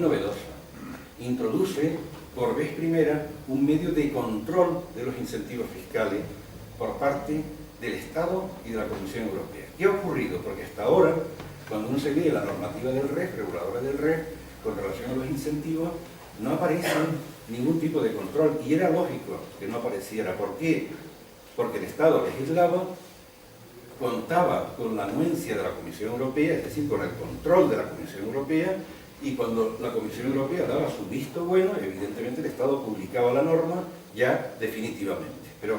novedosa. Introduce por vez primera un medio de control de los incentivos fiscales por parte del Estado y de la Comisión Europea. ¿Qué ha ocurrido? Porque hasta ahora, cuando uno se lee la normativa del REF, reguladora del REF, con relación a los incentivos, no aparece ningún tipo de control, y era lógico que no apareciera. ¿Por qué? Porque el Estado legislaba, contaba con la anuencia de la Comisión Europea, es decir, con el control de la Comisión Europea, y cuando la Comisión Europea daba su visto bueno, evidentemente el Estado publicaba la norma ya definitivamente. Pero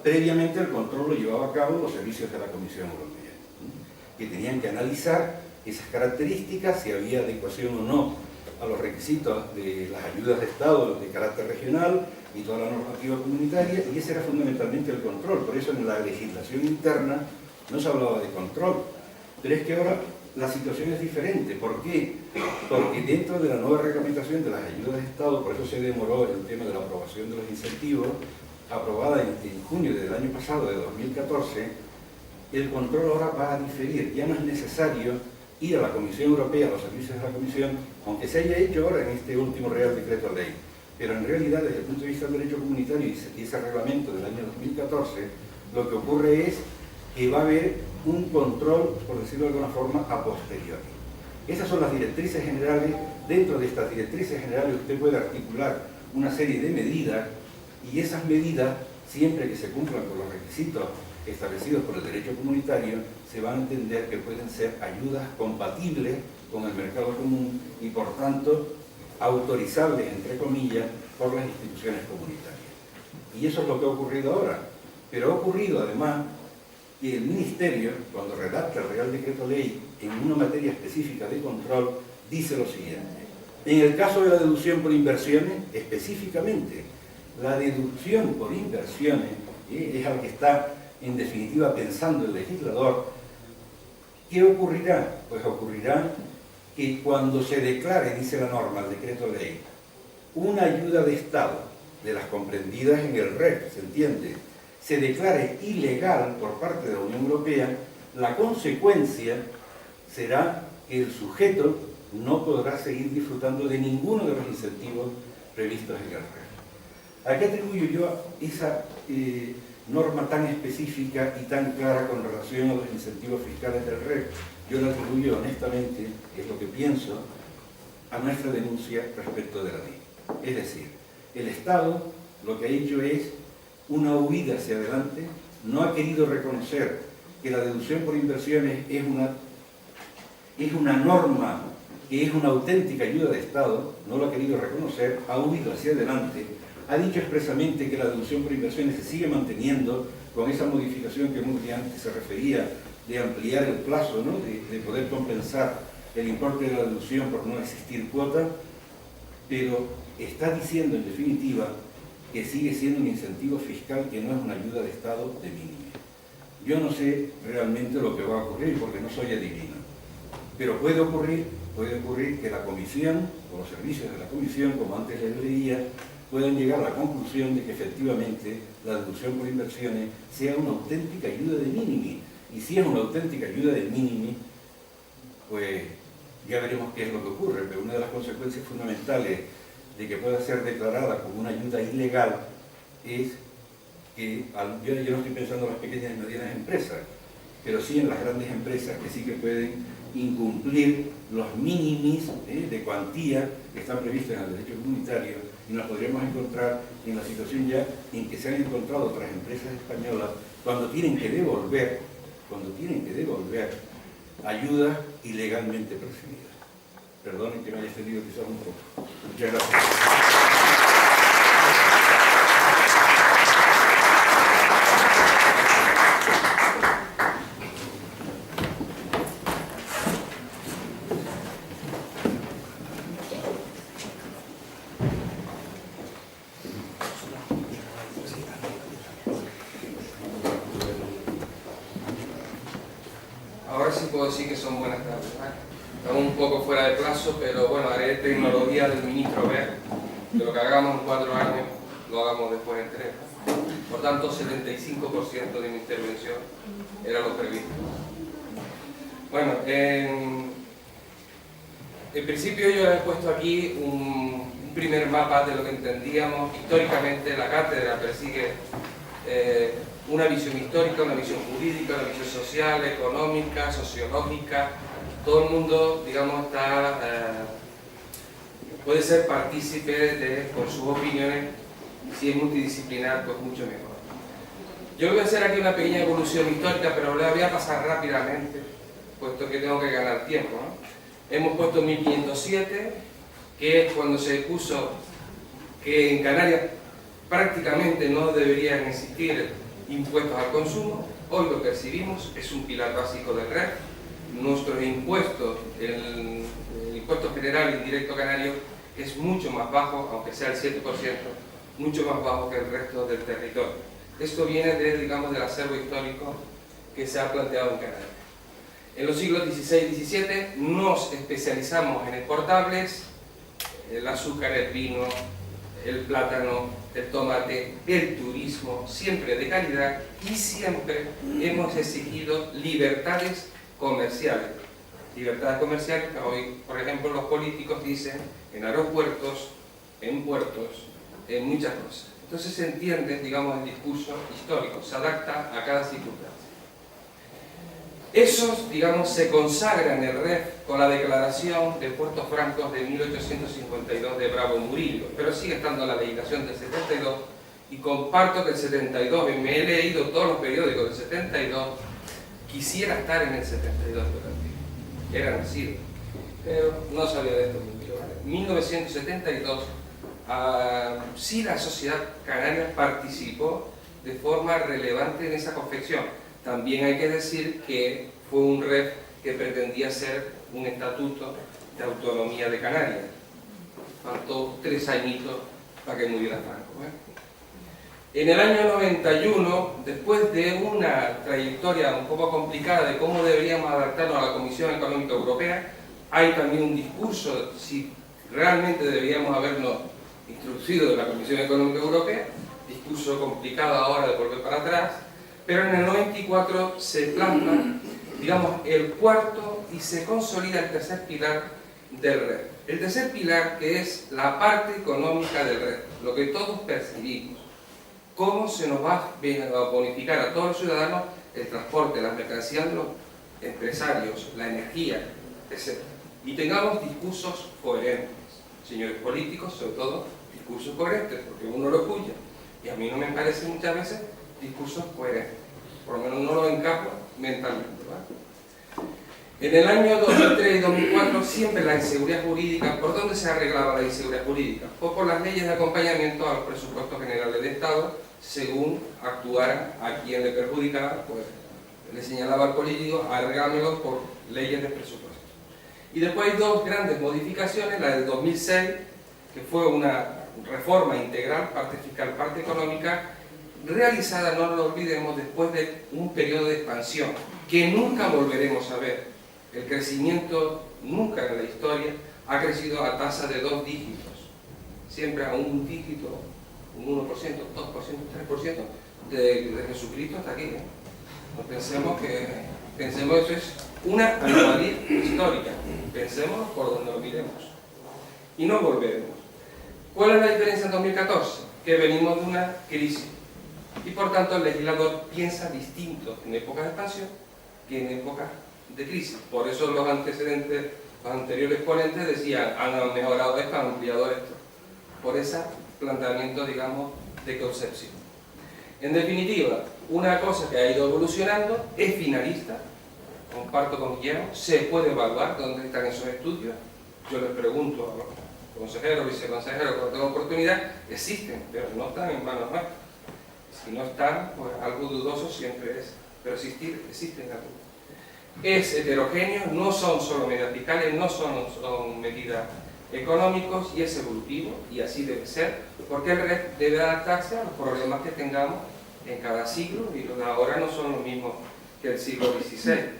previamente el control lo llevaba a cabo los servicios de la Comisión Europea, que tenían que analizar esas características, si había adecuación o no a los requisitos de las ayudas de Estado de carácter regional y toda la normativa comunitaria, y ese era fundamentalmente el control. Por eso en la legislación interna no se hablaba de control. Pero es que ahora la situación es diferente. ¿Por qué? Porque dentro de la nueva reglamentación de las ayudas de Estado, por eso se demoró el tema de la aprobación de los incentivos, aprobada en junio del año pasado, de 2014, el control ahora va a diferir. Ya no es necesario ir a la Comisión Europea, a los servicios de la Comisión, aunque se haya hecho ahora en este último Real Decreto Ley. Pero en realidad, desde el punto de vista del derecho comunitario y ese reglamento del año 2014, lo que ocurre es que va a haber un control, por decirlo de alguna forma, a posteriori. Esas son las directrices generales. Dentro de estas directrices generales usted puede articular una serie de medidas, y esas medidas, siempre que se cumplan con los requisitos establecidos por el derecho comunitario, se van a entender que pueden ser ayudas compatibles con el mercado común y, por tanto, autorizables, entre comillas, por las instituciones comunitarias. Y eso es lo que ha ocurrido ahora. Pero ha ocurrido, además, que el Ministerio, cuando redacta el Real Decreto Ley en una materia específica de control, dice lo siguiente. En el caso de la deducción por inversiones, específicamente, la deducción por inversiones es al que está, en definitiva, pensando el legislador. ¿Qué ocurrirá? Pues ocurrirá que cuando se declare, dice la norma, el decreto ley, una ayuda de Estado, de las comprendidas en el REF, ¿se entiende?, se declare ilegal por parte de la Unión Europea, la consecuencia será que el sujeto no podrá seguir disfrutando de ninguno de los incentivos previstos en el REF. ¿A qué atribuyo yo esa norma tan específica y tan clara con relación a los incentivos fiscales del REF? Yo la atribuyo honestamente, es lo que pienso, a nuestra denuncia respecto de la ley. Es decir, el Estado lo que ha hecho es una huida hacia adelante, no ha querido reconocer que la deducción por inversiones es una norma que es una auténtica ayuda de Estado, no lo ha querido reconocer, ha huido hacia adelante, ha dicho expresamente que la deducción por inversiones se sigue manteniendo con esa modificación que muy antes se refería de ampliar el plazo, ¿no?, de poder compensar el importe de la deducción por no existir cuota, pero está diciendo en definitiva que sigue siendo un incentivo fiscal, que no es una ayuda de Estado de mínimo. Yo no sé realmente lo que va a ocurrir, porque no soy adivino, pero puede ocurrir que la Comisión, o los servicios de la Comisión, como antes les leía, puedan llegar a la conclusión de que efectivamente la deducción por inversiones sea una auténtica ayuda de mínimo. Y si es una auténtica ayuda de mínimo, pues ya veremos qué es lo que ocurre. Pero una de las consecuencias fundamentales de que pueda ser declarada como una ayuda ilegal es que, yo no estoy pensando en las pequeñas y medianas empresas, pero sí en las grandes empresas, que sí que pueden incumplir los mínimos de cuantía que están previstos en el derecho comunitario, y nos podríamos encontrar en la situación ya en que se han encontrado otras empresas españolas cuando tienen que devolver ayudas ilegalmente percibidas. Perdonen que me haya extendido quizás un poco. Muchas gracias. Ahora sí puedo decir que son buenas tardes. Estamos un poco fuera de plazo, pero bueno, haré tecnología del ministro Wert, que lo que hagamos en 4 años lo hagamos después en 3. Por tanto, 75% de mi intervención era lo previsto. Bueno, en principio yo he puesto aquí un primer mapa de lo que entendíamos históricamente. La cátedra persigue una visión histórica, una visión jurídica, una visión social, económica, sociológica. Todo el mundo, digamos, puede ser partícipe con sus opiniones. Si es multidisciplinar, pues mucho mejor. Yo voy a hacer aquí una pequeña evolución histórica, pero la voy a pasar rápidamente, puesto que tengo que ganar tiempo, ¿no? Hemos puesto 1507, que es cuando se puso que en Canarias prácticamente no deberían existir impuestos al consumo. Hoy lo percibimos, es un pilar básico del REF. Nuestros impuestos, el impuesto general indirecto canario, es mucho más bajo, aunque sea el 7%, mucho más bajo que el resto del territorio. Esto viene digamos, del acervo histórico que se ha planteado en Canarias. En los siglos XVI y XVII nos especializamos en exportables: el azúcar, el vino, el plátano, el tomate, el turismo, siempre de calidad, y siempre hemos exigido libertades comerciales. Libertades comerciales que hoy, por ejemplo, los políticos dicen en aeropuertos, en puertos, en muchas cosas. Entonces se entiende, digamos, el discurso histórico, se adapta a cada circunstancia. Esos, digamos, se consagran en el REF con la declaración de Puertos Francos de 1852 de Bravo Murillo, pero sigue estando la legislación del 72, y comparto que el 72, y me he leído todos los periódicos del 72, quisiera estar en el 72, era nacido, pero no sabía de esto mucho. 1972, sí, la sociedad canaria participó de forma relevante en esa confección. También hay que decir que fue un REF que pretendía ser un estatuto de autonomía de Canarias. Faltó 3 añitos para que muriera Franco, En el año 91, después de una trayectoria un poco complicada de cómo deberíamos adaptarnos a la Comisión Económica Europea, hay también un discurso si realmente deberíamos habernos introducido en la Comisión Económica Europea, discurso complicado ahora de volver para atrás, pero en el 94 se plasma, digamos, el cuarto y se consolida el tercer pilar del REF. El tercer pilar, que es la parte económica del REF, lo que todos percibimos. Cómo se nos va a bonificar a todos los ciudadanos el transporte, las mercancías de los empresarios, la energía, etc. Y tengamos discursos coherentes. Señores políticos, sobre todo, discursos coherentes, porque uno lo escucha, y a mí no me parece muchas veces discursos coherentes. Por lo menos no lo encajo mentalmente, ¿vale? En el año 2003 y 2004 siempre la inseguridad jurídica. ¿Por dónde se arreglaba la inseguridad jurídica? Pues por las leyes de acompañamiento a los presupuestos generales de Estado, según actuara a quien le perjudicaba, pues le señalaba al político: arreglámelo por leyes de presupuesto. Y después hay 2 grandes modificaciones: la del 2006, que fue una reforma integral, parte fiscal, parte económica, realizada, no lo olvidemos, después de un periodo de expansión que nunca volveremos a ver. El crecimiento nunca en la historia ha crecido a tasa de 2 dígitos, siempre a un dígito, un 1%, 2%, 3%, de Jesucristo hasta aquí. No pensemos que eso es una anomalía histórica, pensemos por donde lo miremos y no volveremos. ¿Cuál es la diferencia en 2014? Que venimos de una crisis y por tanto el legislador piensa distinto en épocas de expansión que en épocas de crisis. Por eso los antecedentes, los anteriores ponentes decían: han mejorado esto, han ampliado esto, por ese planteamiento, digamos, de concepción. En definitiva, una cosa que ha ido evolucionando, es finalista, comparto con Guillermo, se puede evaluar dónde están esos estudios. Yo les pregunto a los consejeros, viceconsejeros, cuando tengo oportunidad, existen, pero no están en manos nuestras. Si no están, pues algo dudoso siempre es, pero existen algunos. Es heterogéneo, no son solo medidas fiscales, no son medidas económicas, y es evolutivo, y así debe ser, porque el REF debe adaptarse a los problemas que tengamos en cada siglo, y los de ahora no son los mismos que el siglo XVI.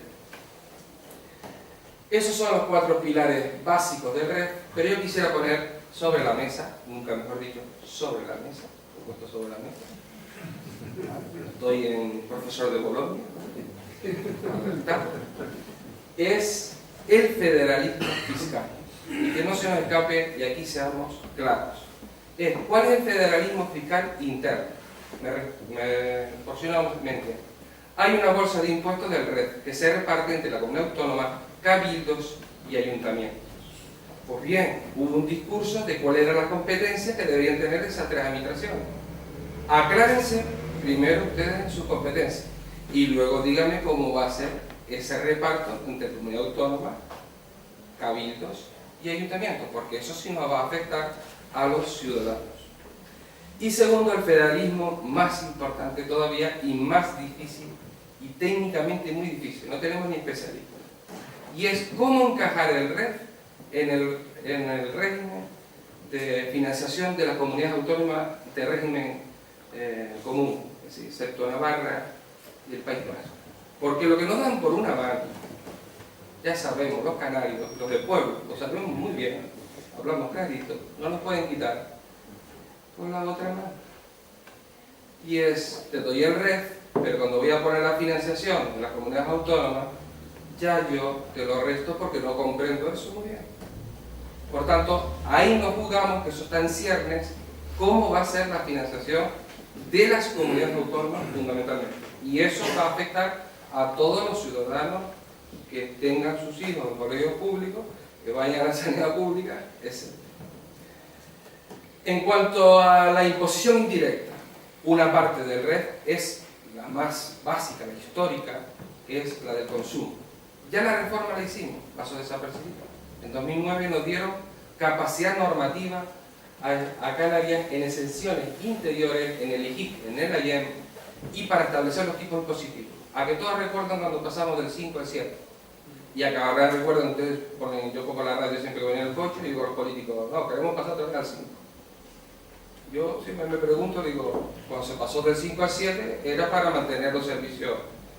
Esos son los 4 pilares básicos del REF, pero yo quisiera poner sobre la mesa, nunca mejor dicho, sobre la mesa, lo he puesto sobre la mesa. Estoy en profesor de Bolonia, es el federalismo fiscal. y que no se nos escape, y aquí seamos claros. ¿Cuál es el federalismo fiscal interno? Me porciona una mente. Hay una bolsa de impuestos del RED que se reparte entre la comunidad autónoma, cabildos y ayuntamientos. Pues bien, hubo un discurso de cuál era la competencia que deberían tener esas tres administraciones. Aclárense primero ustedes en sus competencias y luego díganme cómo va a ser ese reparto entre comunidad autónoma, cabildos y ayuntamientos, porque eso sí nos va a afectar a los ciudadanos. Y segundo, el federalismo más importante todavía y más difícil y técnicamente muy difícil, no tenemos ni especialistas, y es cómo encajar el RED en el régimen de financiación de las comunidades autónomas de régimen común, es decir, excepto Navarra y el País Vasco. Porque lo que nos dan por una mano, ya sabemos, los canarios, los del pueblo, lo sabemos muy bien, hablamos clarito, no nos pueden quitar por la otra mano. Y es, te doy el RED, pero cuando voy a poner la financiación en las comunidades autónomas, ya yo te lo resto porque no comprendo eso muy bien. Por tanto, ahí nos jugamos, que eso está en ciernes, cómo va a ser la financiación de las comunidades autónomas fundamentalmente. Y eso va a afectar a todos los ciudadanos que tengan sus hijos en colegios públicos, que vayan a la sanidad pública, etc. En cuanto a la imposición indirecta, una parte del RED es la más básica, la histórica, que es la del consumo. Ya la reforma la hicimos, pasó desapercibida. En 2009 nos dieron capacidad normativa a Canarias en exenciones interiores, en el IGIP, en el AIEM, y para establecer los tipos impositivos. A que todos recuerdan cuando pasamos del 5 al 7. Y acá ahora recuerdan, ustedes ponen, yo pongo la radio siempre que venía en el coche y digo a los políticos, no, queremos pasar otra vez al 5. Yo siempre me pregunto, digo, cuando se pasó del 5 al 7 era para mantener los servicios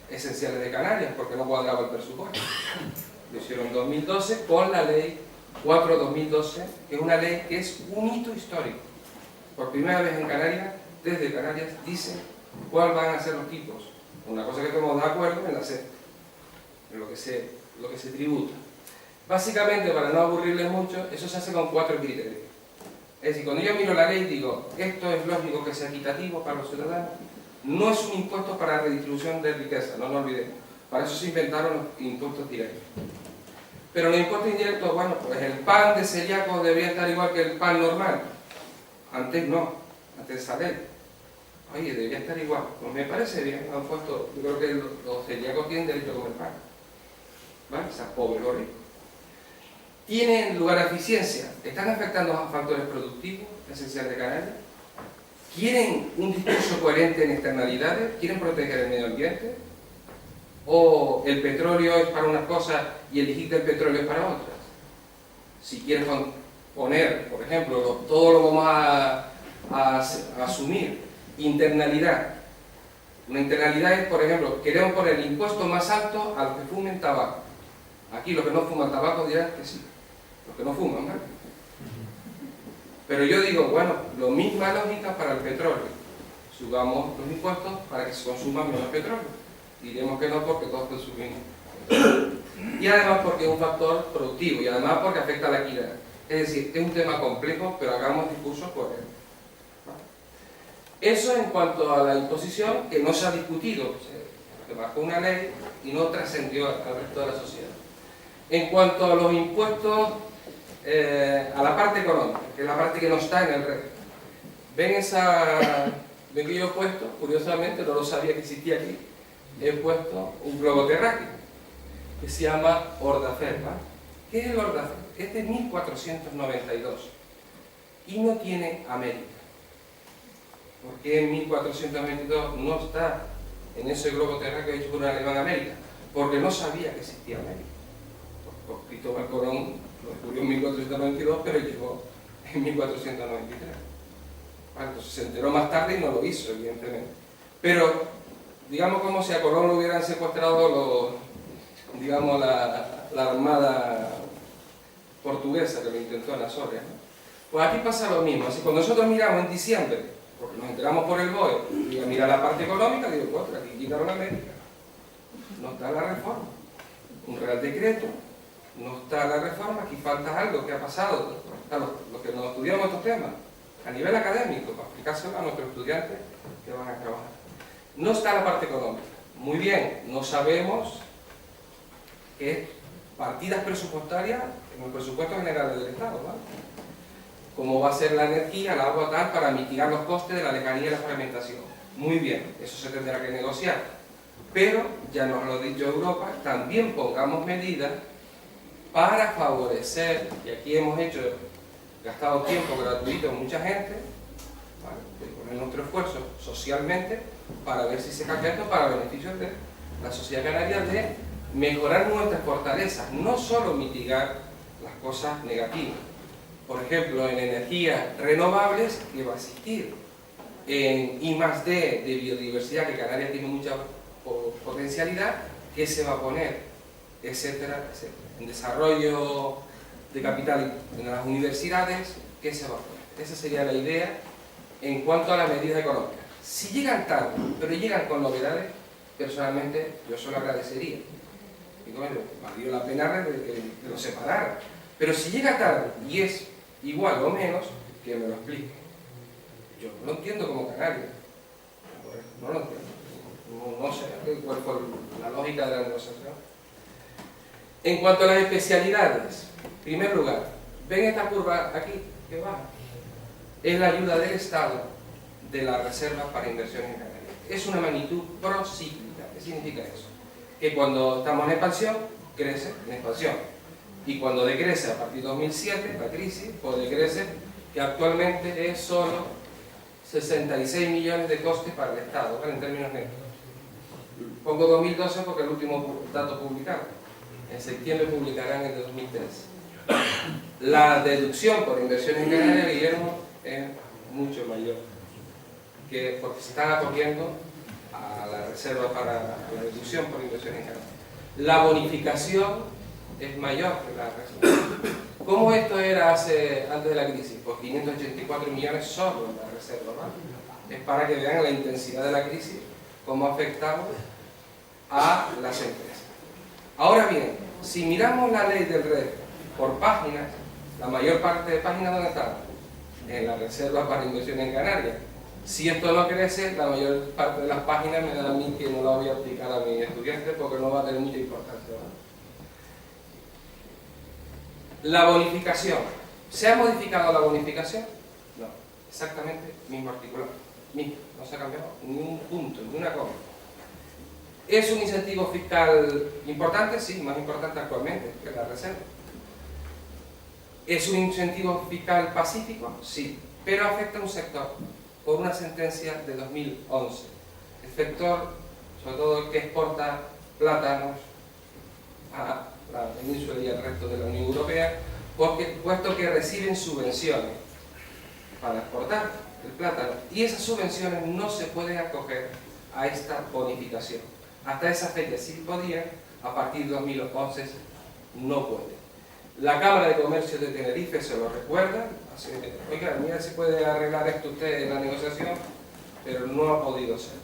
esenciales de Canarias, porque no cuadraba el presupuesto. Lo hicieron en 2012 con la ley 4/2012, que es una ley que es un hito histórico. Por primera vez en Canarias, desde Canarias, dice cuáles van a ser los tipos. Una cosa que estamos de acuerdo en la CEP, en lo que se tributa. Básicamente, para no aburrirles mucho, eso se hace con 4 criterios. Es decir, cuando yo miro la ley digo, esto es lógico que sea equitativo para los ciudadanos, no es un impuesto para redistribución de riqueza, no nos olvidemos. Para eso se inventaron los impuestos directos. Pero los impuestos indirectos, bueno, pues el pan de celíaco debería estar igual que el pan normal. Antes no, antes esa ley. Oye, debería estar igual. Pues me parece bien, han puesto, yo creo que los celíacos tienen derecho a comer pan. ¿Vale? Esas pobres o ricos. ¿Tienen lugar a eficiencia? ¿Están afectando a factores productivos esenciales de Canarias? ¿Quieren un discurso coherente en externalidades? ¿Quieren proteger el medio ambiente? ¿O el petróleo es para unas cosas y el IGIC del petróleo es para otras? Si quieren poner, por ejemplo, todo lo vamos a asumir, internalidad. Una internalidad es, por ejemplo, queremos poner el impuesto más alto a los que fumen tabaco. Aquí los que no fuman tabaco dirán que sí, los que no fuman, ¿vale? Pero yo digo, bueno, lo misma lógica para el petróleo. Subamos los impuestos para que se consuma menos petróleo. Diremos que no porque todos consumimos. Y además porque es un factor productivo y además porque afecta a la equidad. Es decir, es un tema complejo, pero hagamos discursos coherentes. Eso en cuanto a la imposición, que no se ha discutido, se marcó una ley y no trascendió al resto de la sociedad. En cuanto a los impuestos, a la parte económica, que es la parte que no está en el RED. Ven que yo he puesto, curiosamente, no lo sabía que existía aquí, he puesto un globo terráqueo que se llama Ordafer, ¿vale? ¿Qué es el Ordafer? Es de 1492 y no tiene América. ¿Por qué en 1492 no está en ese globo terráqueo hecho por un alemán América? Porque no sabía que existía América. Cristóbal Colón lo descubrió en 1492, pero llegó en 1493. Bueno, entonces se enteró más tarde y no lo hizo, evidentemente. Pero, digamos como si a Colón lo hubieran secuestrado la armada portuguesa que lo intentó en Azores, ¿no? Pues aquí pasa lo mismo. Así, cuando nosotros miramos en diciembre, porque nos enteramos por el BOE, y a mirar la parte económica, digo, pues aquí quitaron América. No está la reforma. Un real decreto no está la reforma, aquí falta algo que ha pasado, a los que nos estudiamos estos temas, a nivel académico, para explicárselo a nuestros estudiantes que van a trabajar. No está la parte económica. Muy bien, no sabemos qué partidas presupuestarias en los presupuestos generales del Estado, ¿vale? Cómo va a ser la energía, el agua, tal, para mitigar los costes de la lejanía y la fragmentación. Muy bien, eso se tendrá que negociar. Pero, ya nos lo ha dicho Europa, también pongamos medidas para favorecer, y aquí hemos gastado tiempo gratuito en mucha gente, ¿vale? De poner nuestro esfuerzo socialmente para ver si se cambia esto para beneficio de la sociedad canaria, de mejorar nuestras fortalezas, no solo mitigar las cosas negativas. Por ejemplo, en energías renovables, que va a existir, en I+D de biodiversidad, que Canarias tiene mucha potencialidad, ¿qué se va a poner? Etcétera, etcétera. En desarrollo de capital en las universidades, ¿qué se va a poner? Esa sería la idea en cuanto a las medidas económicas. Si llegan tarde, pero llegan con novedades, personalmente yo solo agradecería. Y bueno, valió la pena que lo separara. Pero si llega tarde y es igual o menos, que me lo explique. Yo no lo entiendo como canario. No lo entiendo. No sé cuál fue la lógica de la negociación. En cuanto a las especialidades, en primer lugar, ¿ven esta curva aquí que baja? Es la ayuda del Estado de la reserva para inversiones en Canarias. Es una magnitud procíclica. ¿Qué significa eso? Que cuando estamos en expansión, crece en expansión. Y cuando decrece a partir de 2007, la crisis, pues decrece que actualmente es solo 66 millones de costes para el Estado, ¿vale? En términos netos. Pongo 2012 porque es el último dato publicado. En septiembre publicarán el de 2013. La deducción por inversiones en Canarias, Guillermo, es mucho mayor, que porque se están acogiendo a la reserva para la deducción por inversiones en Canarias. La bonificación es mayor que la reserva. ¿Cómo esto era antes de la crisis? Pues 584 millones solo en la reserva, ¿vale? Es para que vean la intensidad de la crisis, cómo ha afectado a las empresas. Ahora bien, si miramos la ley del REF por páginas, la mayor parte de páginas, ¿dónde están? En la reserva para inversión en Canarias. Si esto no crece, la mayor parte de las páginas me da a mí que no la voy a aplicar a mis estudiantes porque no va a tener mucha importancia, ¿vale? La bonificación. ¿Se ha modificado la bonificación? No, exactamente mismo articulado. Mismo, no se ha cambiado ni un punto, ni una coma. ¿Es un incentivo fiscal importante? Sí, más importante actualmente que la reserva. ¿Es un incentivo fiscal pacífico? Sí, pero afecta a un sector por una sentencia de 2011. El sector, sobre todo el que exporta plátanos a la península y al resto de la Unión Europea, puesto que reciben subvenciones para exportar el plátano, y esas subvenciones no se pueden acoger a esta bonificación. Hasta esa fecha sí podían, a partir de 2011 no pueden. La Cámara de Comercio de Tenerife se lo recuerda, así que, oiga, mira si puede arreglar esto usted en la negociación, pero no ha podido ser.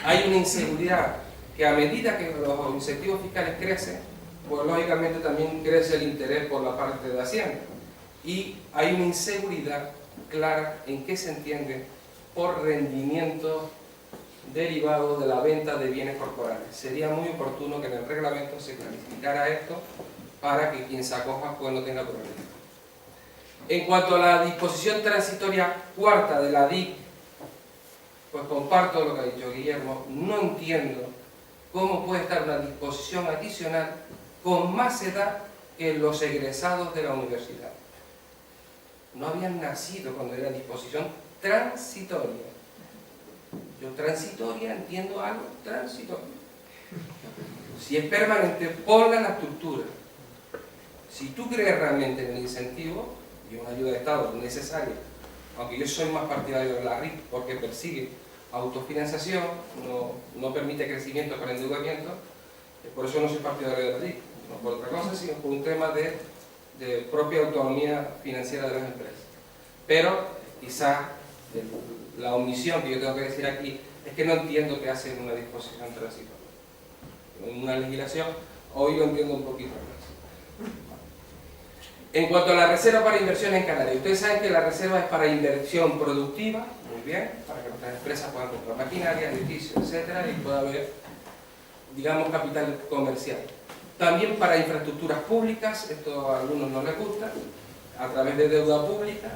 Hay una inseguridad que a medida que los incentivos fiscales crecen, pues lógicamente también crece el interés por la parte de Hacienda. Y hay una inseguridad clara en qué se entiende por rendimiento derivado de la venta de bienes corporales. Sería muy oportuno que en el reglamento se clarificara esto para que quien se acoja pues no tenga problemas. En cuanto a la disposición transitoria cuarta de la DIC, pues comparto lo que ha dicho Guillermo. No entiendo cómo puede estar una disposición adicional con más edad que los egresados de la universidad. No habían nacido cuando era disposición transitoria. Yo transitoria entiendo algo transitorio. Si es permanente, ponla en la estructura. Si tú crees realmente en el incentivo, y una ayuda de Estado necesaria, aunque yo soy más partidario de la RIC porque persigue autofinanciación, no permite crecimiento para endeudamiento, por eso no soy partidario de la RIC, no por otra cosa, sino por un tema de propia autonomía financiera de las empresas. Pero quizás la omisión que yo tengo que decir aquí es que no entiendo qué hace en una disposición transitoria. En una legislación, hoy lo entiendo un poquito más. En cuanto a la reserva para inversión en Canarias, ustedes saben que la reserva es para inversión productiva, muy bien, para que nuestras empresas puedan comprar maquinaria, edificios, etcétera, y pueda haber, digamos, capital comercial. También para infraestructuras públicas, esto a algunos no les gusta, a través de deuda pública,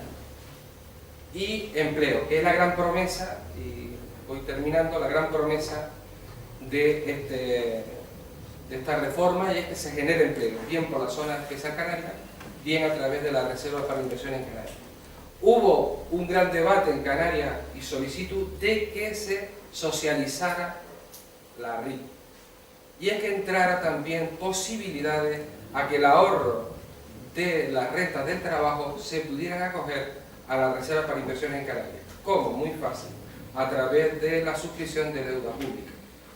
y empleo, que es la gran promesa, y voy terminando, la gran promesa de esta reforma, y es que se genere empleo, bien por la zona especial canaria, bien a través de la reserva para inversión en Canarias. Hubo un gran debate en Canarias y solicitud de que se socializara la RIC, y es que entrara también posibilidades a que el ahorro de las rentas del trabajo se pudieran acoger a la reserva para inversión en Canarias. ¿Cómo? Muy fácil, a través de la suscripción de deuda pública,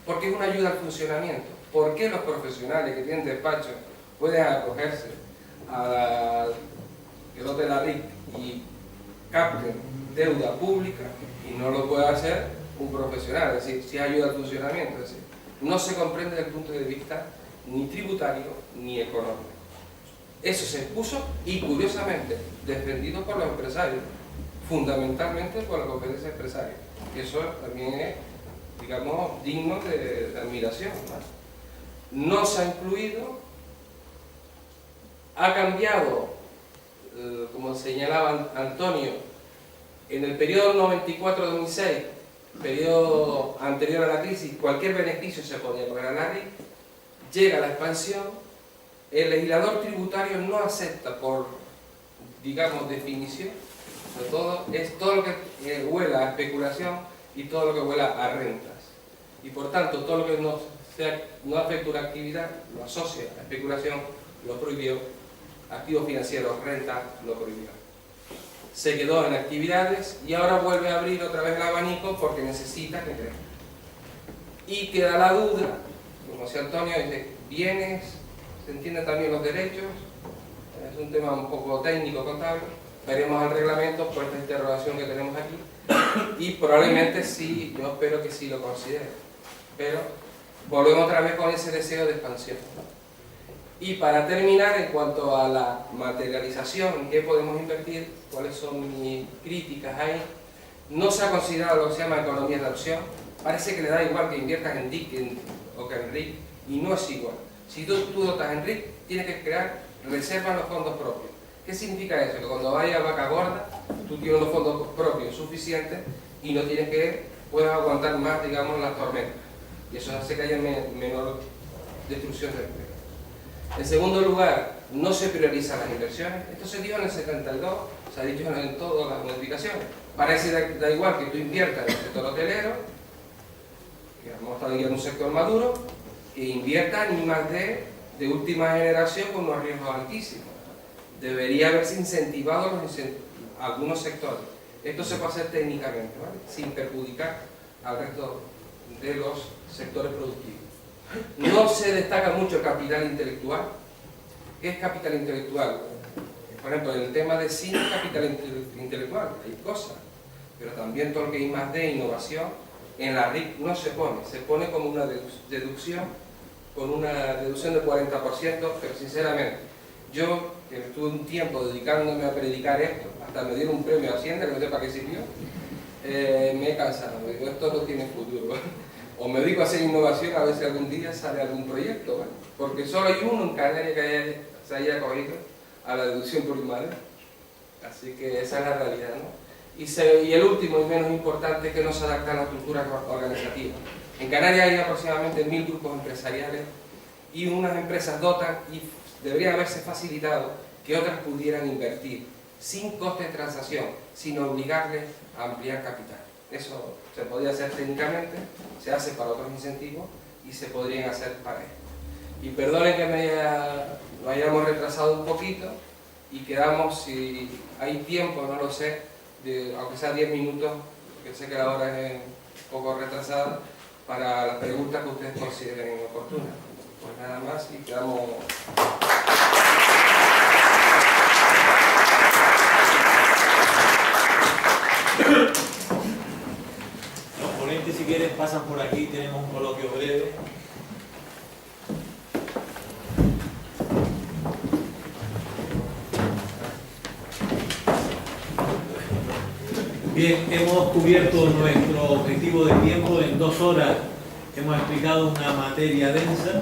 porque es una ayuda al funcionamiento. ¿Por qué los profesionales que tienen despacho pueden acogerse a los de la RIC y capten deuda pública y no lo puede hacer un profesional? Es decir, si ayuda al funcionamiento, es decir, no se comprende desde el punto de vista ni tributario ni económico. Eso se expuso y, curiosamente, defendido por los empresarios, fundamentalmente por la conferencia empresaria. Eso también es, digamos, digno de admiración, ¿no? No se ha incluido, ha cambiado, como señalaba Antonio, en el periodo 94-2006, periodo anterior a la crisis, cualquier beneficio se podía poner a la RIC, llega la expansión, el legislador tributario no acepta por, digamos, definición, de todo, es todo lo que huela a especulación y todo lo que huela a rentas. Y por tanto, todo lo que no afecta una actividad, lo asocia a especulación, lo prohibió, activos financieros, renta, lo prohibió. Se quedó en actividades y ahora vuelve a abrir otra vez el abanico porque necesita que crezca. Y queda la duda, como decía Antonio, dice, bienes, se entienden también los derechos, es un tema un poco técnico, contable, veremos el reglamento por esta interrogación que tenemos aquí y probablemente sí, yo espero que sí lo considere, pero volvemos otra vez con ese deseo de expansión. Y para terminar, en cuanto a la materialización, en qué podemos invertir, cuáles son mis críticas ahí, no se ha considerado lo que se llama economía de opción. Parece que le da igual que inviertas en DIC o que en RIC, y no es igual. Si tú dotas en RIC, tienes que crear reservas en los fondos propios. ¿Qué significa eso? Que cuando vaya a vaca gorda, tú tienes unos fondos propios suficientes y no tienes puedes aguantar más, digamos, las tormentas. Y eso hace que haya menor destrucción del empleo. En segundo lugar, no se priorizan las inversiones. Esto se dijo en el 72, se ha dicho en todas las modificaciones. Parece da igual que tú inviertas en el sector hotelero, que hemos estado en un sector maduro, que invierta en I+D de última generación con unos riesgos altísimos. Debería haberse incentivado algunos sectores. Esto se puede hacer técnicamente, ¿vale? Sin perjudicar al resto de los sectores productivos. No se destaca mucho el capital intelectual. ¿Qué es capital intelectual? Por ejemplo, en el tema de cine, capital intelectual, hay cosas, pero también todo lo que hay más de innovación, en la RIC no se pone como una deducción, con una deducción del 40%, pero sinceramente, yo que estuve un tiempo dedicándome a predicar esto, hasta me dieron un premio a Hacienda, que no sé para qué sirvió, me he cansado, digo, esto no tiene futuro. O me dedico a hacer innovación, a ver si algún día sale algún proyecto, ¿vale? Porque solo hay uno en Canarias que se haya acogido a la deducción por I+D. Así que esa es la realidad, ¿no? Y el último y menos importante es que no se adapta a la estructura organizativa. En Canarias hay aproximadamente 1000 grupos empresariales y unas empresas dotan y debería haberse facilitado que otras pudieran invertir sin coste de transacción, sin obligarles a ampliar capital. Eso se podría hacer técnicamente, se hace para otros incentivos y se podrían hacer para esto. Y perdonen que lo hayamos retrasado un poquito y quedamos, si hay tiempo, no lo sé, aunque sea 10 minutos, porque sé que la hora es un poco retrasada, para las preguntas que ustedes consideren oportunas. Pues nada más y quedamos... Los ponentes, si quieren, pasan por aquí, tenemos un coloquio breve. Bien, hemos cubierto nuestro objetivo de tiempo en 2 horas. Hemos explicado una materia densa.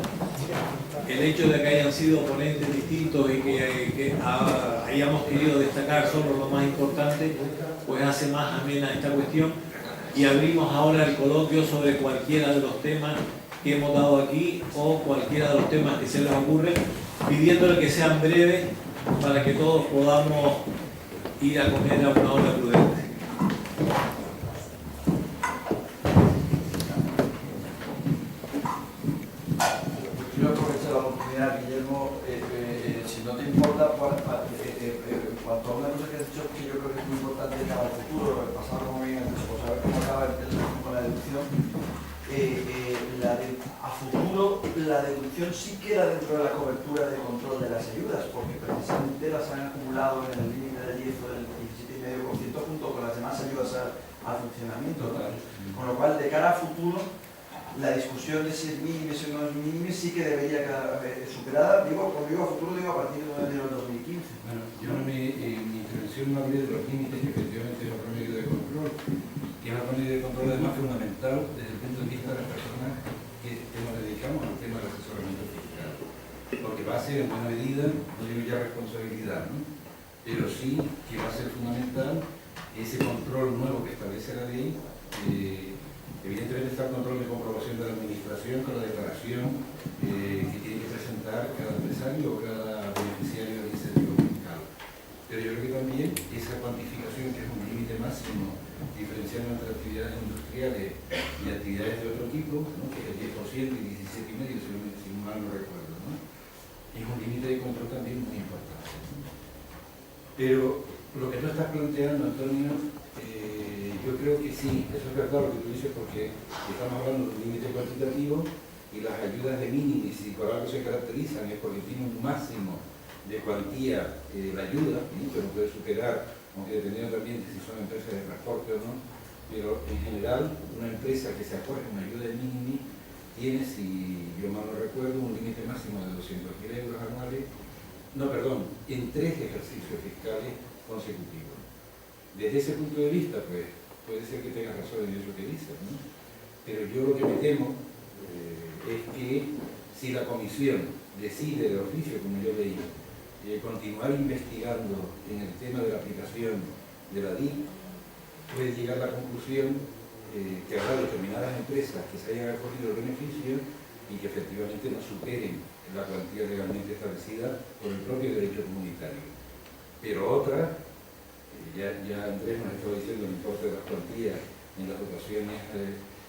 El hecho de que hayan sido ponentes distintos y que hayamos querido destacar solo lo más importante, pues hace más amena esta cuestión. Y abrimos ahora el coloquio sobre cualquiera de los temas que hemos dado aquí o cualquiera de los temas que se les ocurren, pidiéndole que sean breves para que todos podamos ir a comer a una hora prudente. Quiero aprovechar la oportunidad, Guillermo, si no te importa, cuanto a una cosa que has dicho que yo creo que es muy importante para el futuro, repasarlo muy bien, pues a ver cómo acaba con la deducción. A futuro, la deducción sí queda dentro de la cobertura de control de las ayudas, porque precisamente las han acumulado en el límite del 10 o del 17,5% junto con las demás ayudas al funcionamiento, ¿no? Con lo cual, de cara a futuro, la discusión de si es mínimo o no es mínimo sí que debería quedar superada, cuando digo a futuro, digo a partir de enero del 2015. Bueno, yo en mi intervención no hablé de los límites, que efectivamente es otro medio de control, que es otro medio de control además fundamental desde el punto de vista de las personas que nos dedicamos al tema del asesoramiento fiscal, porque va a ser en buena medida, no digo ya responsabilidad, ¿no? Pero sí que va a ser fundamental ese control nuevo que establece la ley. Evidentemente está el control de comprobación de la administración con la declaración que tiene que presentar cada empresario o cada beneficiario del incentivo fiscal. Pero yo creo que también esa cuantificación, que es un límite máximo, diferenciando entre actividades industriales y actividades de otro tipo, ¿no? Que es el 10% y 17,5%, si mal no recuerdo, ¿no? Es un límite de control también muy importante, ¿no? Pero lo que tú estás planteando, Antonio, yo creo que sí, eso es verdad lo que tú dices, porque estamos hablando de un límite cuantitativo y las ayudas de minimis, si por algo se caracterizan, es porque tiene un máximo de cuantía la ayuda, ¿sí? Que no puede superar, aunque dependiendo también de si son empresas de transporte o no, pero en general una empresa que se acoge a una ayuda de minimis tiene, si yo mal no recuerdo, un límite máximo de 200.000 euros anuales, no, perdón, en 3 ejercicios fiscales consecutivos. Desde ese punto de vista, pues, puede ser que tengas razón en eso que dices, ¿no? Pero yo lo que me temo es que si la comisión decide de oficio, como yo leí, continuar investigando en el tema de la aplicación de la DIC, puede llegar a la conclusión que habrá determinadas empresas que se hayan acogido el beneficio y que efectivamente no superen la cuantía legalmente establecida por el propio derecho comunitario. Pero otras, ya Andrés nos estaba diciendo el importe de las cuantías en las dotaciones,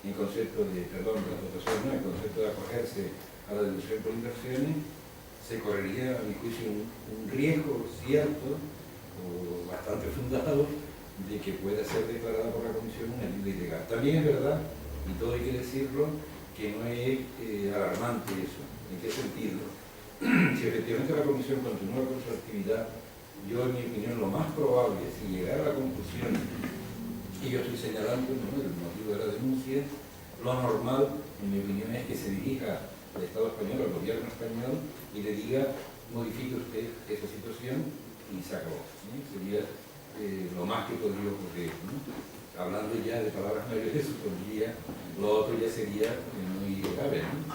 en concepto de, perdón, las dotaciones no, en concepto de acogerse a la deducción por inversiones, se correría, a mi juicio, un riesgo cierto o bastante fundado de que pueda ser declarada por la Comisión una ayuda ilegal. También es verdad, y todo hay que decirlo, que no es alarmante eso. ¿En qué sentido? Si efectivamente la Comisión continúa con su actividad, yo, en mi opinión, lo más probable, si llegara a la conclusión, y yo estoy señalando, ¿no?, el motivo de la denuncia, lo normal, en mi opinión, es que se dirija al Estado español, al gobierno español, y le diga, modifique usted esa situación y se acabó, ¿sí? Sería lo más que podría ocurrir, ¿no? Hablando ya de palabras mayores, supondría, lo otro ya sería muy grave, ¿no?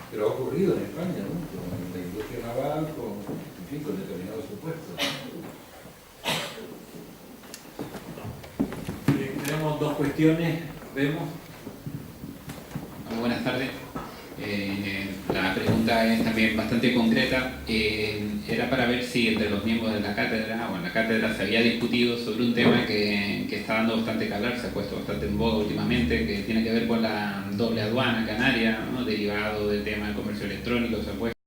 Pero ha ocurrido en España, ¿no? Con la industria naval, en fin, con determinados supuestos, ¿no? Tenemos 2 cuestiones, vemos. Buenas tardes. La pregunta es también bastante concreta. Era para ver si entre los miembros de la cátedra o en la cátedra se había discutido sobre un tema que está dando bastante que hablar, se ha puesto bastante en boga últimamente, que tiene que ver con la doble aduana canaria, ¿no?, derivado del tema del comercio electrónico. Se ha puesto